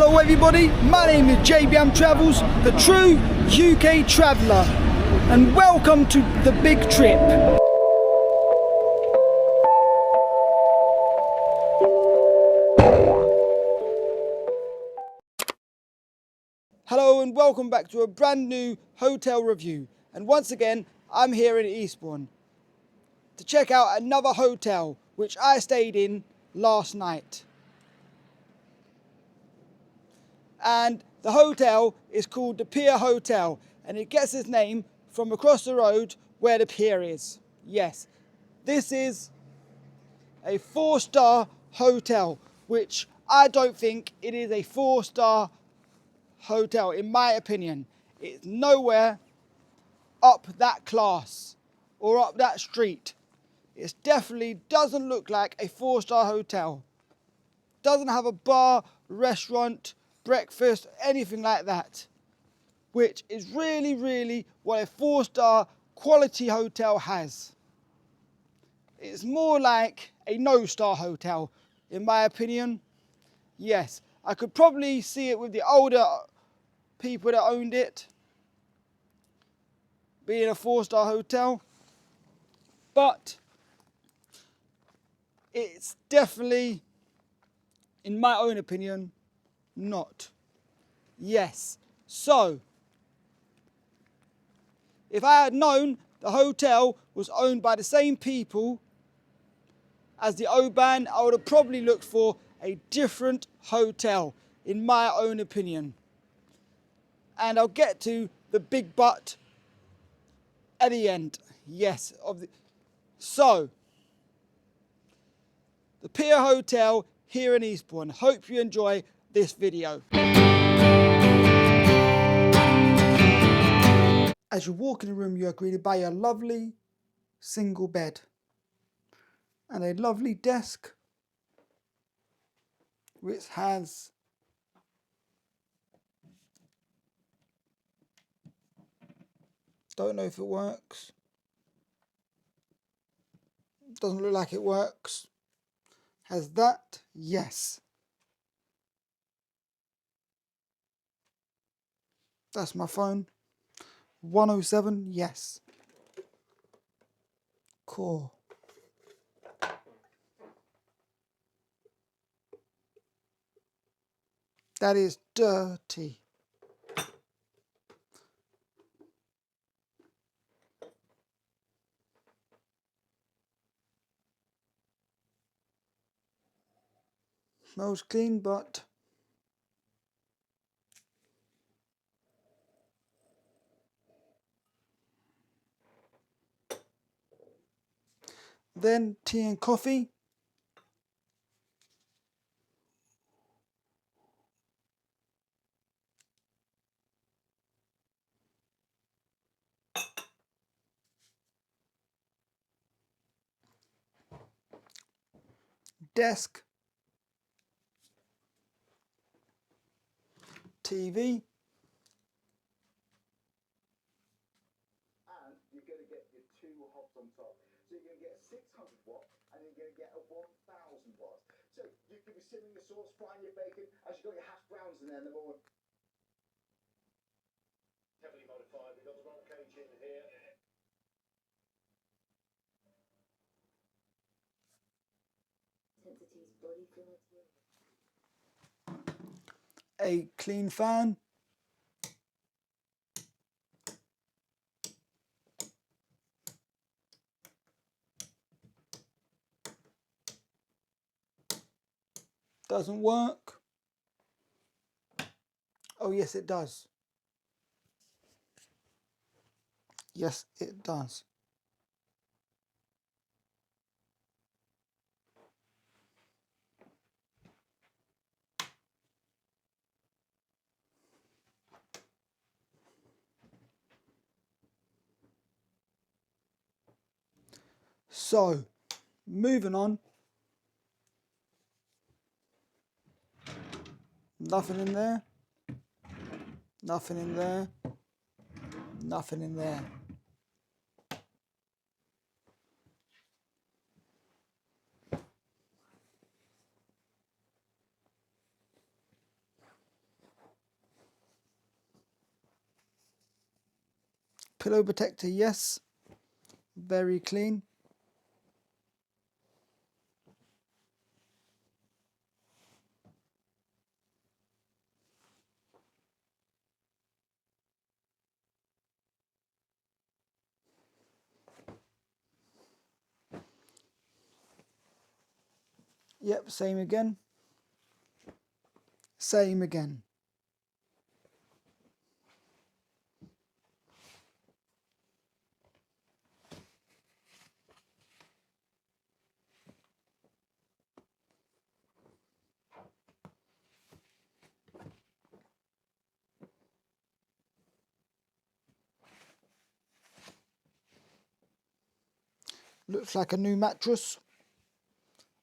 Hello everybody, my name is JBM Travels, the true UK traveller, and welcome to the big trip. Hello and welcome back to a brand new hotel review, and once again I'm here in Eastbourne to check out another hotel which I stayed in last night. And the hotel is called the Pier Hotel, and it gets its name from across the road where the pier is. Yes, this is a 4-star hotel, which I don't think it is a 4-star hotel in my opinion. It's nowhere up that class or up that street. It definitely doesn't look like a 4-star hotel. Doesn't have a bar, restaurant, breakfast, anything like that, which is really what a 4-star quality hotel has. It's more like a no-star hotel in my opinion. Yes, I could probably see it with the older people that owned it being a 4-star hotel, but it's definitely, in my own opinion, not. Yes, so if I had known the hotel was owned by the same people as the Oban, I would have probably looked for a different hotel, in my own opinion. And I'll get to the big but at the end. Yes, so the Pier Hotel here in Eastbourne. Hope you enjoy this video. As you walk in the room, you are greeted by a lovely single bed and a lovely desk which has don't know if it works. Doesn't look like it works. Has that? Yes. That's my phone. 107, yes. Cool. That is dirty. Smells clean, but then tea and coffee. Desk. TV. And you're going to get your 2 hobs on top. So you're going to get a 600 watt and you're going to get a 1000 watt. So you can be simmering your sauce, frying your bacon as you've got your hash browns in there in the morning. Heavily modified, we've got the roll cage in here. A clean fan. Doesn't work. Oh yes it does. Yes it does. So, moving on. Nothing in there. Nothing in there. Nothing in there. Pillow protector, yes. Very clean. Yep, same again. Same again. Looks like a new mattress.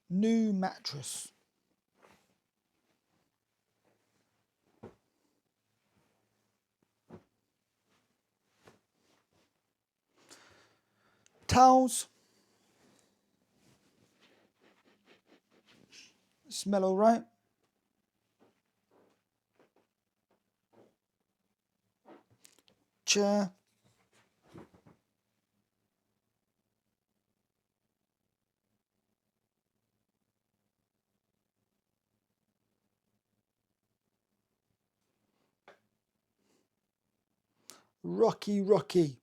New mattress. Towels. Smell all right. Chair. Rocky, rocky.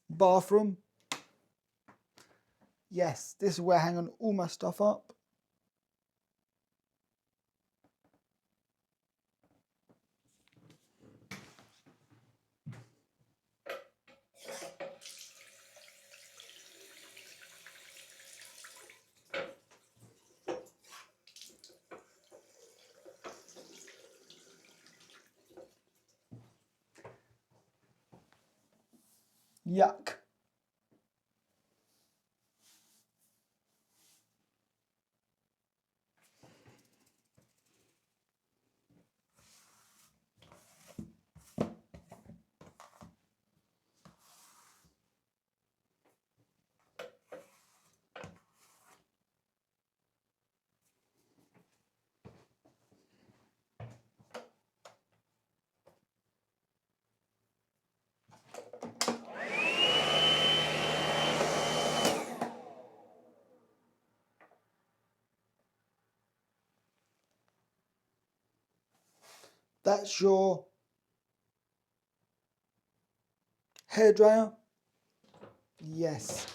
Bathroom. Yes, this is where I hang on all my stuff up. Yuck. That's your hairdryer. Yes.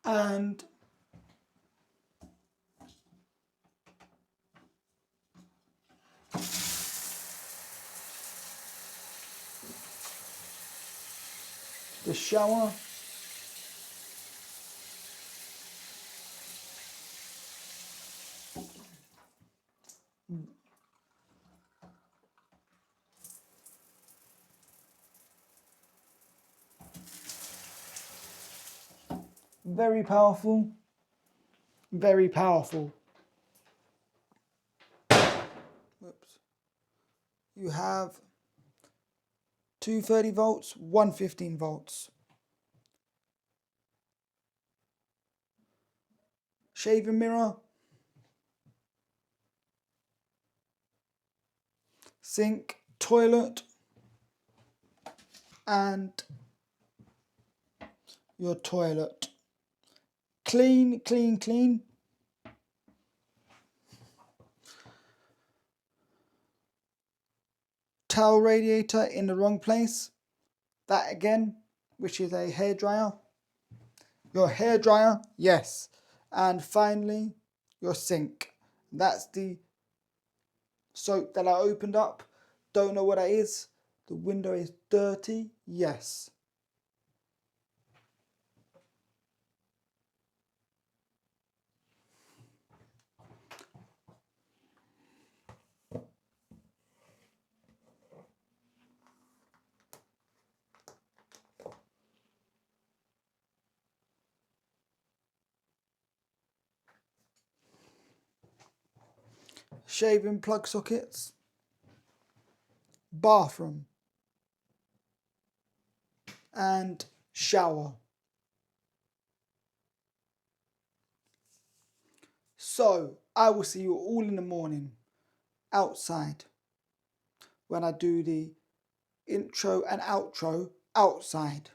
And the shower. Very powerful. Very powerful. Oops. You have 230 volts, 115 volts. Shaving mirror. Sink, toilet, and your toilet. Clean, clean, clean. Towel radiator in the wrong place. That again, which is a hairdryer. Your hairdryer, yes. And finally, your sink. That's the soap that I opened up. Don't know what that is. The window is dirty, yes. shaving plug sockets, bathroom, and shower. So I will see you all in the morning outside when I do the intro and outro outside,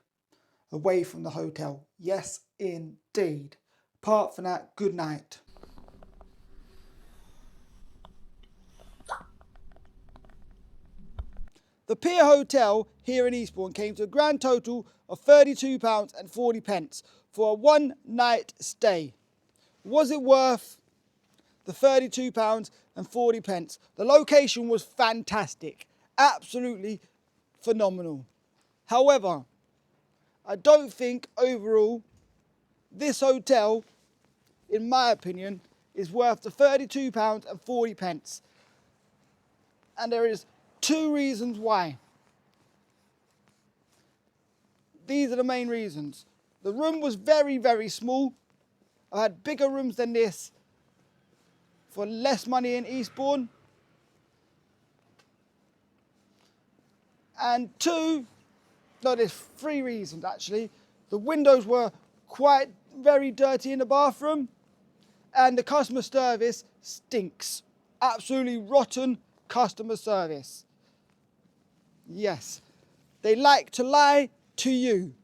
away from the hotel. Yes, indeed. Apart from that, good night. The Pier Hotel here in Eastbourne came to a grand total of £32.40 for a one-night stay. Was it worth the £32.40? The location was fantastic, absolutely phenomenal. However, I don't think overall this hotel, in my opinion, is worth the £32.40. And there is 2 reasons why. These are the main reasons. The room was very, very small. I had bigger rooms than this for less money in Eastbourne. And 2, no, there's 3 reasons actually. The windows were quite very dirty in the bathroom, and the customer service stinks. Absolutely rotten customer service. Yes, they like to lie to you.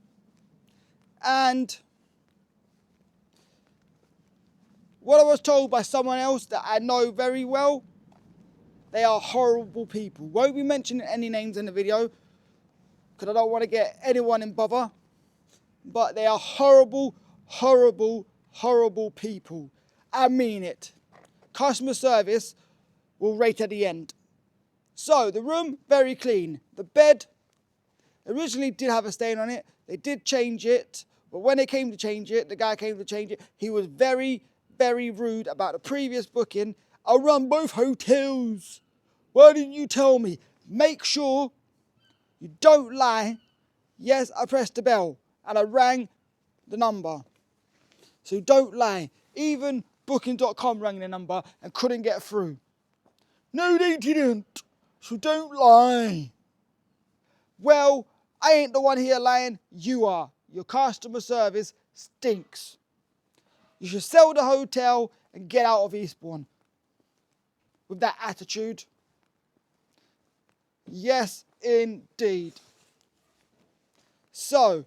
And what I was told by someone else that I know very well, they are horrible people. Won't be mentioning any names in the video because I don't want to get anyone in bother. But they are horrible, horrible, horrible people. I mean it. Customer service will rate at the end. So the room, very clean. The bed originally did have a stain on it. They did change it. But when they came to change it, the guy came to change it, he was very, very rude about the previous booking. I run both hotels. Why didn't you tell me? Make sure you don't lie. Yes, I pressed the bell and I rang the number. So don't lie. Even booking.com rang the number and couldn't get through. No, they didn't. So don't lie. Well, I ain't the one here lying. You are. Your customer service stinks. You should sell the hotel and get out of Eastbourne with that attitude. Yes, indeed. So,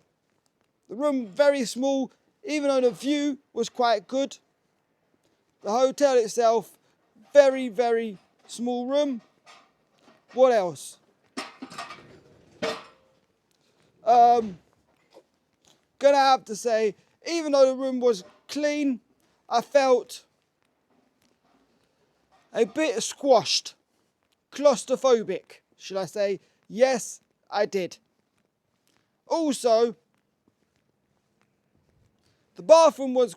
the room very small, even though the view was quite good. The hotel itself, very, very small room. What else? Gonna have to say, even though the room was clean, I felt a bit squashed, claustrophobic, should I say. Yes, I did. Also, the bathroom was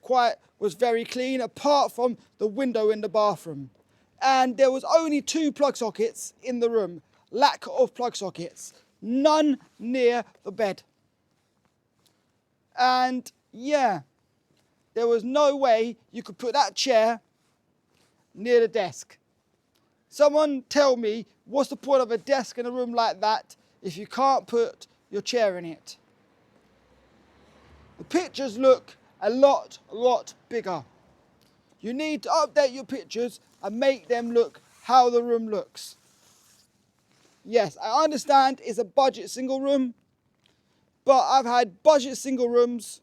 very clean, apart from the window in the bathroom. And there was only 2 plug sockets in the room. Lack of plug sockets. None near the bed. And yeah, there was no way you could put that chair near the desk. Someone tell me, what's the point of a desk in a room like that if you can't put your chair in it? The pictures look a lot bigger. You need to update your pictures and make them look how the room looks. Yes, I understand it's a budget single room, but I've had budget single rooms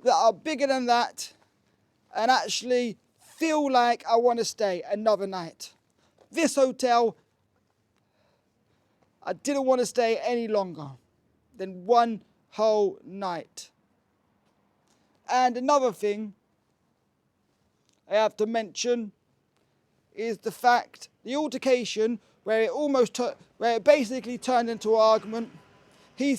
that are bigger than that and actually feel like I want to stay another night. This hotel, I didn't want to stay any longer than one whole night. And another thing I have to mention is the fact, the altercation where it basically turned into an argument. He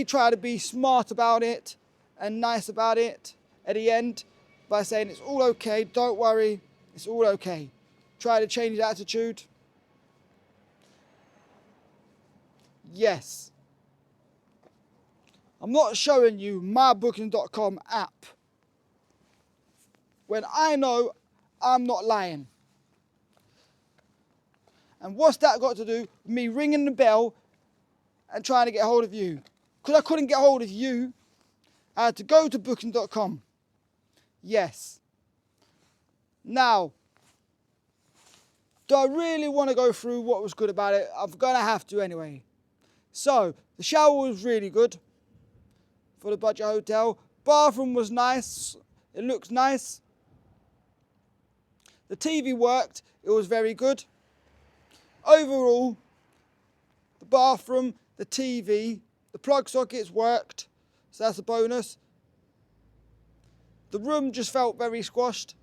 tried to be smart about it and nice about it at the end by saying it's all okay, don't worry, it's all okay. Try to change his attitude. Yes. I'm not showing you my booking.com app. when I know I'm not lying. And what's that got to do with me ringing the bell and trying to get hold of you? Because I couldn't get hold of you, I had to go to booking.com. Yes. Now, do I really want to go through what was good about it? I'm going to have to anyway. So, the shower was really good for the budget hotel. Bathroom was nice. It looks nice. The TV worked. It was very good. Overall, the bathroom, the TV, the plug sockets worked. So that's a bonus. The room just felt very squashed.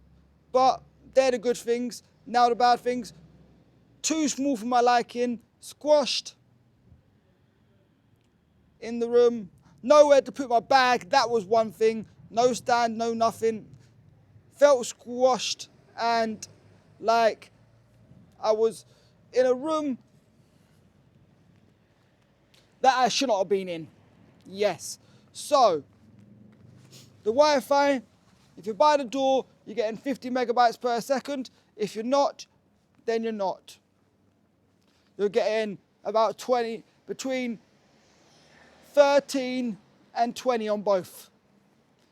But they're the good things. Now the bad things. Too small for my liking. Squashed in the room. Nowhere to put my bag. That was one thing. No stand, no nothing. Felt squashed and like I was in a room that I should not have been in. Yes. So, the Wi-Fi, if you're by the door, you're getting 50 megabytes per second. If you're not, then you're not. You're getting about 20, between 13 and 20 on both.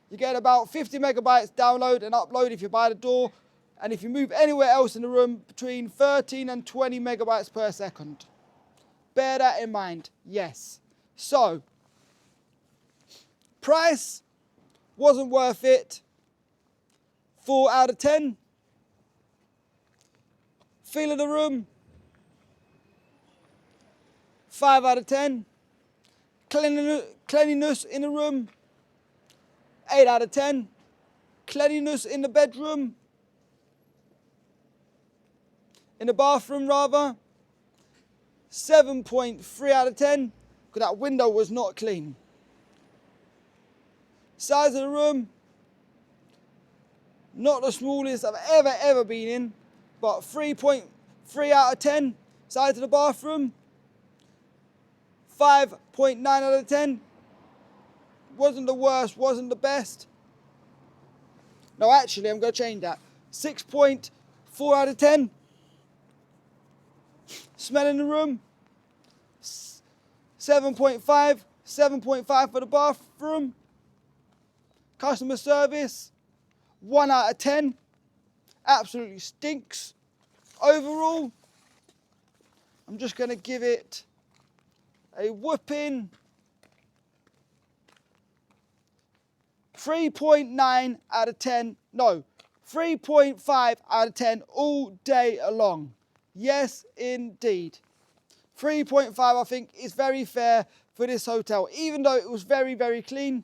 You get about 50 megabytes download and upload if you're by the door. And if you move anywhere else in the room, between 13 and 20 megabytes per second. Bear that in mind, yes. So, price wasn't worth it. 4 out of 10. Feel of the room, 5 out of 10. Cleanliness in the room, 8 out of 10. Cleanliness in the bedroom, in the bathroom rather, 7.3 out of 10, because that window was not clean. Size of the room, not the smallest I've ever been in, but 3.3 out of 10. Size of the bathroom, 5.9 out of 10. Wasn't the worst, wasn't the best. No, actually, I'm going to change that. 6.4 out of 10. Smell in the room, 7.5. 7.5 for the bathroom. Customer service, 1 out of 10. Absolutely stinks. Overall, I'm just going to give it a whooping 3.9 out of 10. No, 3.5 out of 10 all day long. Yes, indeed. 3.5 I think is very fair for this hotel. Even though it was very, very clean,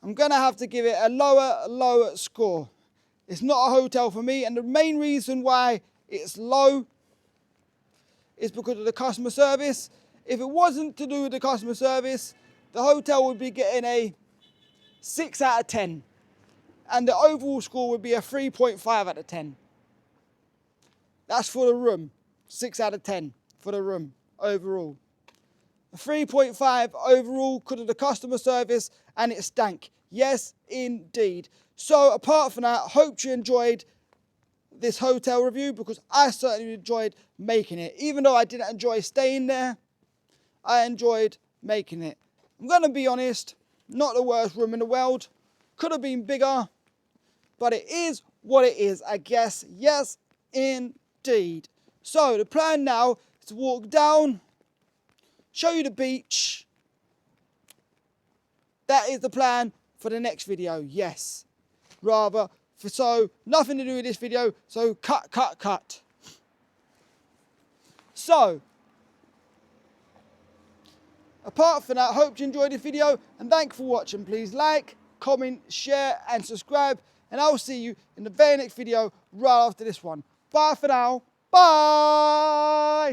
I'm going to have to give it a lower score. It's not a hotel for me, and the main reason why it's low is because of the customer service. If it wasn't to do with the customer service, the hotel would be getting a 6 out of 10. And the overall score would be a 3.5 out of 10. That's for the room. 6 out of 10 for the room overall. A 3.5 overall because of the customer service, and it stank. Yes, indeed. So apart from that, hope you enjoyed this hotel review, because I certainly enjoyed making it. Even though I didn't enjoy staying there, I enjoyed making it. I'm going to be honest, not the worst room in the world. Could have been bigger, but it is what it is, I guess. Yes, indeed. So the plan now is to walk down, show you the beach. That is the plan for the next video, yes. Rather, so nothing to do with this video, so cut. So, apart from that, hope you enjoyed this video, and thank you for watching. Please like, comment, share and subscribe, and I'll see you in the very next video right after this one. Bye for now. Bye!